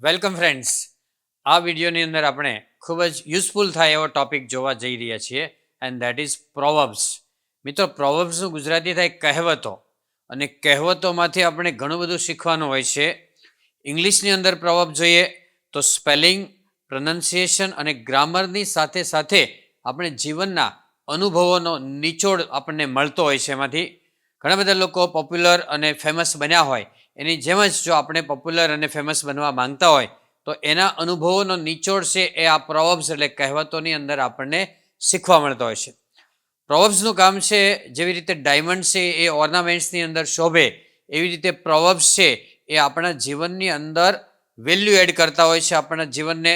Welcome friends. આ વિડીયોની અંદર આપણે ખૂબ જ યુઝફુલ થાય એવો ટોપિક જોવા જઈ રહ્યા છીએ એન્ડ ધેટ ઇઝ પ્રોવર્બ્સ. મિત્રો, પ્રોવર્બ્સનું ગુજરાતી થાય કહેવતો, અને કહેવતોમાંથી આપણે ઘણું બધું શીખવાનું હોય છે. ઇંગ્લિશની અંદર પ્રોવર્બ જોઈએ તો સ્પેલિંગ, પ્રોનન્સિએશન અને ગ્રામરની સાથે સાથે આપણે જીવનના અનુભવોનો નિચોડ આપણને મળતો હોય છે. એમાંથી ઘણા બધા લોકો પોપ્યુલર અને ફેમસ બન્યા હોય, એની જેમ જ જો આપણે પોપ્યુલર અને ફેમસ બનવા માંગતા હોય તો એના અનુભવોનો નિચોડ છે એ આ પ્રોવર્બ્સ એટલે કહેવતોની અંદર આપણને શીખવા મળતો હોય છે. પ્રોવર્બ્સનું કામ છે જેવી રીતે ડાયમંડ છે એ ઓર્નામેન્ટ્સની અંદર શોભે, એવી રીતે પ્રોવર્બ્સ છે એ આપણા જીવનની અંદર વેલ્યુ એડ કરતા હોય છે. આપણા જીવનને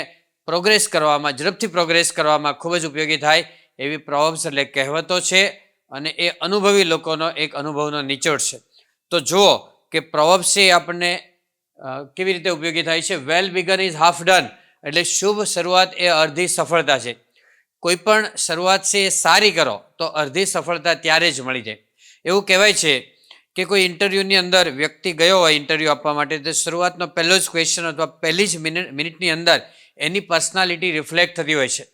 પ્રોગ્રેસ કરવામાં, ઝડપથી પ્રોગ્રેસ કરવામાં ખૂબ જ ઉપયોગી થાય એવી પ્રોવર્બ્સ એટલે કહેવતો છે, અને એ અનુભવી લોકોનો એક અનુભવનો નિચોડ છે. તો જુઓ કે પ્રોવર્બ્સ છે એ આપણને કેવી રીતે ઉપયોગી થાય છે. વેલ બિગન ઇઝ હાફ ડન, એટલે શુભ શરૂઆત એ અડધી સફળતા છે. કોઈ પણ શરૂઆત છે એ સારી કરો તો અડધી સફળતા ત્યારે જ મળી જાય. એવું કહેવાય છે કે કોઈ ઇન્ટરવ્યૂની અંદર વ્યક્તિ ગયો હોય ઇન્ટરવ્યૂ આપવા માટે, તો શરૂઆતનો પહેલો જ ક્વેશ્ચન અથવા પહેલી જ મિનિટની અંદર એની પર્સનાલિટી રિફ્લેક્ટ થતી હોય છે,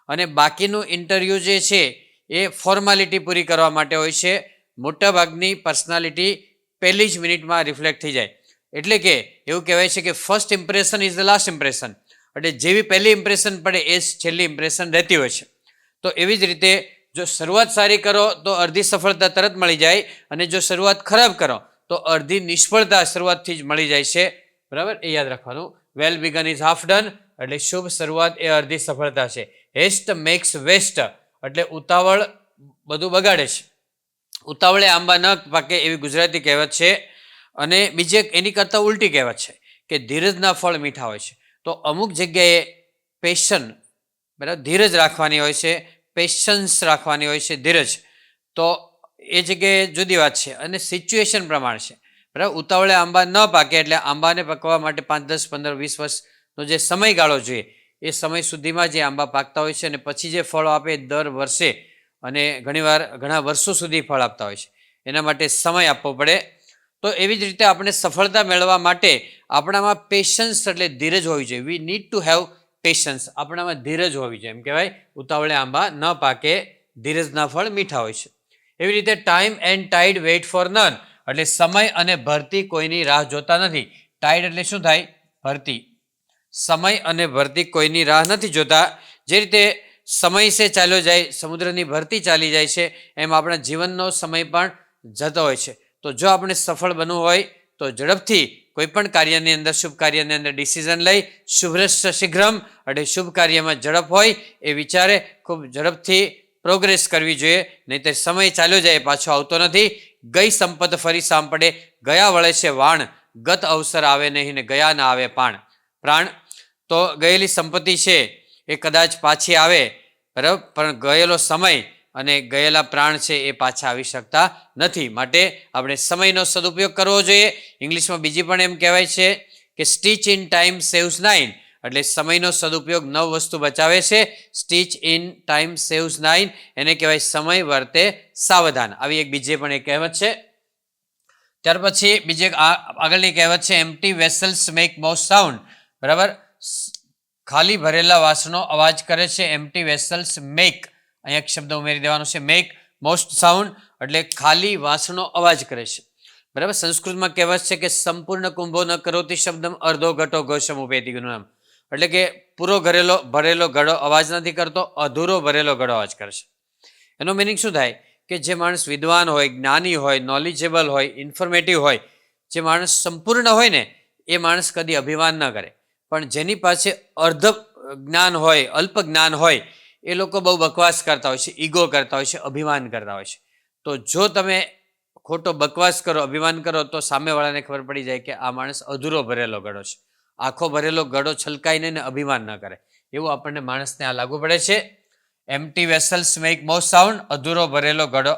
અને બાકીનું ઇન્ટરવ્યૂ જે છે એ ફોર્માલિટી પૂરી કરવા માટે હોય છે. મોટાભાગની પર્સનાલિટી પહેલી જ મિનિટમાં રિફ્લેક્ટ થઈ જાય. એટલે કે એવું કહેવાય છે કે first impression is the last impression, એટલે જેવી પહેલી ઇમ્પ્રેશન પડે એ જ છેલ્લી ઇમ્પ્રેશન રહેતી હોય છે. તો એવી જ રીતે જો શરૂઆત સારી કરો તો અડધી સફળતા તરત મળી જાય, અને જો શરૂઆત ખરાબ કરો તો અડધી નિષ્ફળતા શરૂઆતથી જ મળી જાય છે. બરાબર, એ યાદ રાખવાનું. વેલ બિગન ઇઝ હાફ ડન, એટલે શુભ શરૂઆત એ અડધી સફળતા છે. હેસ્ટ મેક્સ વેસ્ટ, એટલે ઉતાવળ બધું બગાડે છે. ઉતાવળે આંબા ન પાકે એવી ગુજરાતી કહેવત છે. અને બીજી એક એની કરતાં ઉલટી કહેવત છે કે ધીરજના ફળ મીઠા હોય છે. તો અમુક જગ્યાએ પેશન, બરાબર, ધીરજ રાખવાની હોય છે, પેશન્સ રાખવાની હોય છે, ધીરજ. તો એ જગ્યાએ જુદી વાત છે, અને સિચ્યુએશન પ્રમાણે છે. બરાબર, ઉતાવળે આંબા ન પાકે, એટલે આંબાને પકવા માટે 5, 10, 15, 20 વર્ષનો જે સમયગાળો જોઈએ એ સમય સુધીમાં જે આંબા પાકતા હોય છે, અને પછી જે ફળો આપે દર વર્ષે અને ઘણીવાર ઘણા વર્ષો સુધી ફળ આપતા હોય છે. એના માટે સમય આપવો પડે. તો એવી જ રીતે આપણે સફળતા મેળવવા માટે આપણામાં પેશન્સ એટલે ધીરજ હોવી જોઈએ. We need to have patience, આપણામાં ધીરજ હોવી જોઈએ. એમ કહેવાય, ઉતાવળે આંબા ન પાકે, ધીરજના ફળ મીઠા હોય છે. એવી રીતે time and ટાઈડ weight four none, એટલે સમય અને ભરતી કોઈની રાહ જોતા નથી. ટાઈડ એટલે શું થાય? ભરતી. સમય અને ભરતી કોઈની રાહ નથી જોતા. જે રીતે સમય છે ચાલ્યો જાય, સમુદ્રની ભરતી ચાલી જાય છે, એમ આપણા જીવનનો સમય પણ જતો હોય છે. તો જો આપણે સફળ બનવું હોય તો ઝડપથી કોઈ પણ કાર્યની અંદર, શુભ કાર્યની અંદર ડિસિઝન લઈ, શુભ્રશ્ચ શીઘ્રમ, એટલે શુભ કાર્યમાં ઝડપ હોય એ વિચારે ખૂબ ઝડપથી પ્રોગ્રેસ કરવી જોઈએ. નહીં તો સમય ચાલ્યો જાય, પાછો આવતો નથી. ગઈ સંપત ફરી સાંપડે, ગયા વળે છે વાણ, ગત અવસર આવે નહીં ને ગયા ના આવે પ્રાણ. તો ગયેલી સંપત્તિ છે એ કદાચ પાછી આવે, બરાબર, પણ ગયેલો સમય અને ગયેલા પ્રાણ છે એ પાછા આવી શકતા નથી. માટે આપણે સમયનો સદુપયોગ કરવો જોઈએ. ઇંગ્લિશમાં બીજી પણ એમ કહેવાય છે કે સ્ટીચ ઇન ટાઈમ સેવ્સ 9, એટલે સમયનો સદુપયોગ 9 વસ્તુ બચાવે છે. સ્ટીચ ઇન ટાઈમ સેવ્સ 9, એને કહેવાય સમય વર્તે સાવધાન. આવી એક બીજી પણ એક કહેવત છે. ત્યાર પછી બીજી એક આગળની કહેવત છે empty vessels make most sound, બરાબર, ખાલી ભરેલા વાસણો અવાજ કરે છે. એમ્પ્ટી વેસલ્સ મેક, અહીંયા એક શબ્દ ઉમેરી દેવાનો છે, મેક મોસ્ટ સાઉન્ડ, એટલે ખાલી વાસણો અવાજ કરે છે. બરાબર, સંસ્કૃતમાં કહેવત છે કે સંપૂર્ણ કુંભો ન કરોતી શબ્દમ અર્ધો ઘટો ઘોષમ ઉપેતી નામ, એટલે કે પૂરો ભરેલો ઘડો અવાજ નથી કરતો, અધૂરો ભરેલો ઘડો અવાજ કરે છે. એનો મિનિંગ શું થાય કે જે માણસ વિદ્વાન હોય, જ્ઞાની હોય, નોલેજેબલ હોય, ઇન્ફોર્મેટિવ હોય, જે માણસ સંપૂર્ણ હોય ને એ માણસ કદી અભિમાન ન કરે. પણ જેની પાસે અર્ધ જ્ઞાન હોય, અલ્પ જ્ઞાન હોય, એ લોકો બહુ બકવાસ કરતા હોય છે, ઈગો કરતા હોય છે, અભિમાન કરતા હોય છે. તો જો તમે ખોટો બકવાસ કરો, અભિમાન કરો, તો સામેવાળાને ખબર પડી જાય કે આ માણસ અધૂરો ભરેલો ઘડો છે. આખો ભરેલો ઘડો છલકાઈ નહીં ને અભિમાન ન કરે, એવું આપણને માણસને આ લાગુ પડે છે. Empty vessels make most sound, અધૂરો ભરેલો ઘડો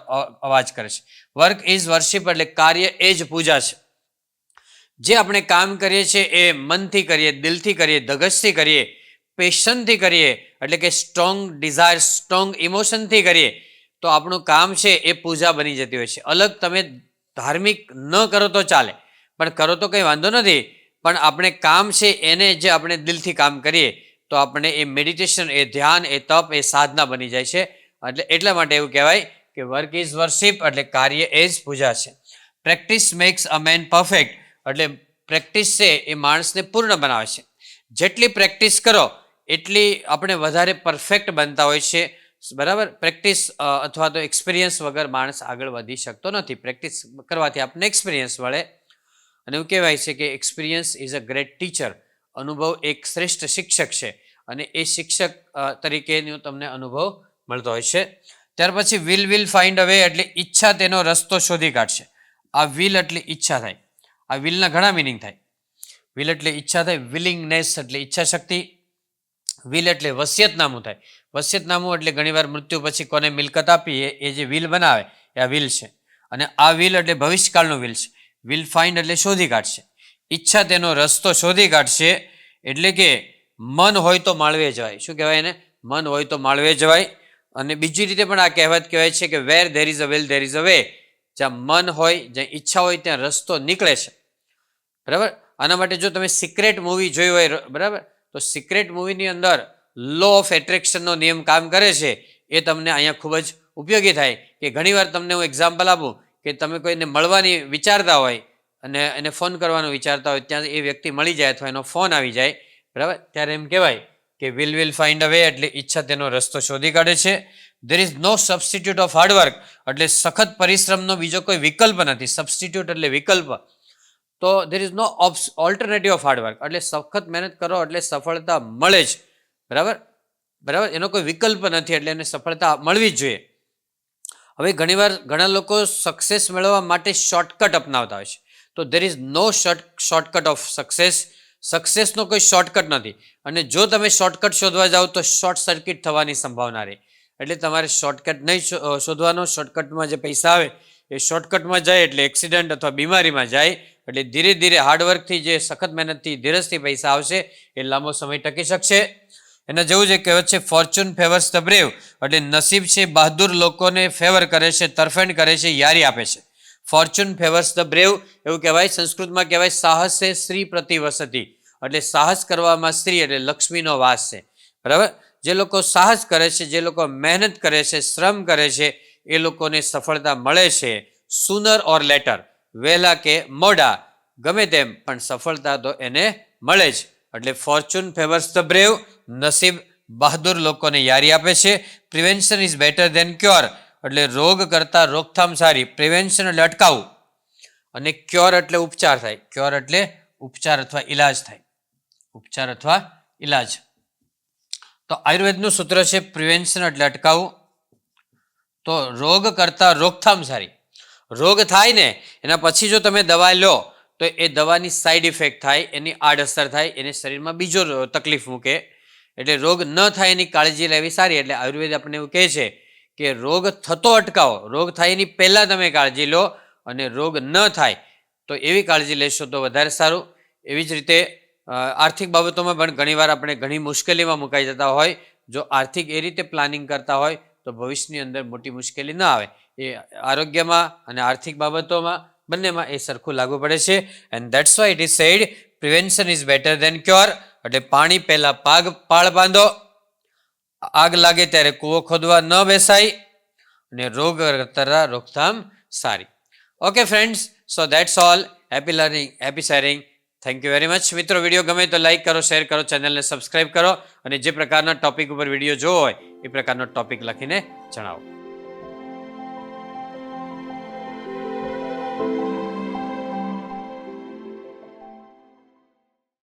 અવાજ કરે છે. વર્ક ઇઝ વર્શિપ, એટલે કાર્ય એ જ પૂજા છે. જે આપણે કામ કરીએ છીએ એ મનથી કરીએ, દિલથી કરીએ, ધગશથી કરીએ, પેશનથી કરીએ, એટલે કે સ્ટ્રોંગ ડિઝાયર, સ્ટ્રોંગ ઇમોશનથી કરીએ, તો આપણું કામ છે એ પૂજા બની જતી હોય છે. અલગ તમે ધાર્મિક ન કરો તો ચાલે, પણ કરો તો કંઈ વાંધો નથી, પણ આપણે કામ છે એને જે આપણે દિલથી કામ કરીએ તો આપણે એ મેડિટેશન, એ ધ્યાન, એ તપ, એ સાધના બની જાય છે. એટલે એટલા માટે એવું કહેવાય કે વર્ક ઇઝ વર્શિપ, એટલે કાર્ય એ જ પૂજા છે. પ્રેક્ટિસ મેક્સ અ મેન પરફેક્ટ, એટલે પ્રેક્ટિસ છે એ માણસને પૂર્ણ બનાવે છે. જેટલી પ્રેક્ટિસ કરો એટલી આપણે વધારે પરફેક્ટ બનતા હોય છે. બરાબર. પ્રેક્ટિસ અથવા તો એક્સપિરિયન્સ વગર માણસ આગળ વધી શકતો નથી. પ્રેક્ટિસ કરવાથી આપણને એક્સપિરિયન્સ મળે. અને એવું કહેવાય છે કે experience is a great teacher, અનુભવ એક શ્રેષ્ઠ શિક્ષક છે. અને એ શિક્ષક તરીકેનો તમને અનુભવ મળતો હોય છે. ત્યાર પછી વિલ ફાઇન્ડ અ વે, એટલે ઈચ્છા તેનો રસ્તો શોધી કાઢશે. આ વિલ એટલે ઈચ્છા થાય. આ વિલના ઘણા મિનિંગ થાય. વિલ એટલે ઈચ્છા થાય, વિલિંગનેસ એટલે ઈચ્છા શક્તિ. વિલ એટલે વસિયતનામું થાય. વસિયતનામું એટલે ઘણીવાર મૃત્યુ પછી કોને મિલકત આપી એ જે વિલ બનાવે એ આ વિલ છે. અને આ વિલ એટલે ભવિષ્યકાળનું વિલ છે. વિલ ફાઇન્ડ એટલે શોધી કાઢશે. ઈચ્છા તેનો રસ્તો શોધી કાઢશે, એટલે કે મન હોય તો માળવે જવાય. શું કહેવાય એને? મન હોય તો માળવે જવાય. અને બીજી રીતે પણ આ કહેવત કહેવાય છે કે where there is a will there is a way. જ્યાં મન હોય, જ્યાં ઈચ્છા હોય ત્યાં રસ્તો નીકળે છે. બરાબર. આના માટે જો તમે સિક્રેટ મૂવી જોઈ હોય, બરાબર, તો સિક્રેટ મૂવીની અંદર લો ઓફ એટ્રેક્શનનો નિયમ કામ કરે છે. એ તમને અહીંયા ખૂબ જ ઉપયોગી થાય. કે ઘણીવાર તમને હું એક્ઝામ્પલ આપું કે તમે કોઈને મળવાની વિચારતા હોય અને એને ફોન કરવાનું વિચારતા હોય, ત્યાં એ વ્યક્તિ મળી જાય અથવા એનો ફોન આવી જાય, બરાબર, ત્યારે એમ કહેવાય કે વિલ ફાઇન્ડ અ વે, એટલે ઈચ્છા તેનો રસ્તો શોધી કાઢે છે. There is no substitute of hard work, એટલે સખત પરિશ્રમનો બીજો કોઈ વિકલ્પ નથી. સબસ્ટિટ્યુટ એટલે વિકલ્પ. તો there is no alternative of hard work, એટલે સખત મહેનત કરો એટલે સફળતા મળે જ. બરાબર. બરાબર, એનો કોઈ વિકલ્પ નથી, એટલે એને સફળતા મળવી જ જોઈએ. હવે ઘણીવાર ઘણા લોકો સક્સેસ મેળવવા માટે શોર્ટકટ અપનાવતા હોય છે. તો there is no shortcut of success. સક્સેસનો કોઈ શોર્ટકટ નથી. અને જો તમે શોર્ટકટ શોધવા જાઓ તો શોર્ટ સર્કિટ થવાની સંભાવના રહે. એટલે તમારે શોર્ટકટ નહીં શોધવાનો. શોર્ટકટમાં જે પૈસા આવે એ શોર્ટકટમાં જાય એટલે એક્સિડન્ટ અથવા બીમારીમાં જાય. એટલે ધીરે ધીરે હાર્ડવર્કથી, જે સખત મહેનતથી, ધીરજથી પૈસા આવશે એ લાંબો સમય ટકી શકશે. એના જેવું જે કહેવત છે ફોર્ચ્યુન ફેવર્સ ધ બ્રેવ, એટલે નસીબ છે બહાદુર લોકોને ફેવર કરે છે, તરફેણ કરે છે, યારી આપે છે. ફોર્ચ્યુન ફેવર્સ ધ બ્રેવ એવું કહેવાય. સંસ્કૃતમાં કહેવાય સાહસે સ્ત્રી પ્રતિવસતી, એટલે સાહસ કરવામાં સ્ત્રી એટલે લક્ષ્મીનો વાસ છે. બરાબર. જે લોકો સાહસ કરે છે, જે લોકો મહેનત કરે છે, શ્રમ કરે છે, એ લોકોને સફળતા મળે છે. સુનર ઓર લેટર, વહેલા કે મોડા, ગમે તેમ પણ સફળતા તો એને મળે જ. એટલે ફોર્ચ્યુન ફેવર્સ ધ બ્રેવ, નસીબ બહાદુર લોકોને યારી આપે છે. Prevention is better than cure, એટલે રોગ કરતાં રોકથામ સારી. પ્રિવેન્શન એટલે અટકાવવું, અને ક્યોર એટલે ઉપચાર થાય. ક્યોર એટલે ઉપચાર અથવા ઈલાજ થાય. ઉપચાર અથવા ઈલાજ. તો આયુર્વેદનું સૂત્ર છે પ્રિવેન્શન એટલે અટકાવવું. તો રોગ કરતાં રોકથામ સારી. રોગ થાય ને એના પછી જો તમે દવા લો તો એ દવાની સાઈડ ઇફેક્ટ થાય, એની આડઅસર થાય, એને શરીરમાં બીજો તકલીફ મૂકે. એટલે રોગ ન થાય એની કાળજી લેવી સારી. એટલે આયુર્વેદ આપણને એવું કહે છે કે રોગ થતો અટકાવો. રોગ થાય એની પહેલાં તમે કાળજી લો, અને રોગ ન થાય તો એવી કાળજી લેશો તો વધારે સારું. એવી જ રીતે આર્થિક બાબતોમાં પણ ઘણીવાર આપણે ઘણી મુશ્કેલીમાં મુકાઈ જતા હોય. જો આર્થિક એ રીતે પ્લાનિંગ કરતા હોય તો ભવિષ્યની અંદર મોટી મુશ્કેલી ન આવે. એ આરોગ્યમાં અને આર્થિક બાબતોમાં બંનેમાં એ સરખું લાગુ પડે છે. And that's why it is said prevention is better than cure. એટલે પાણી પહેલાં પાળ બાંધો, આગ લાગે ત્યારે કૂવો ખોદવા ન બેસાય, અને રોગ કરતાં રોકથામ સારી. Okay friends, so that's all. Happy learning, happy sharing. Thank you very much. મિત્રો, વિડીયો ગમે તો લાઇક કરો, શેર કરો, ચેનલને સબસ્ક્રાઈબ કરો, અને જે પ્રકારના ટોપિક ઉપર વિડીયો જોવો હોય એ પ્રકારનો ટોપિક લખીને જણાવો.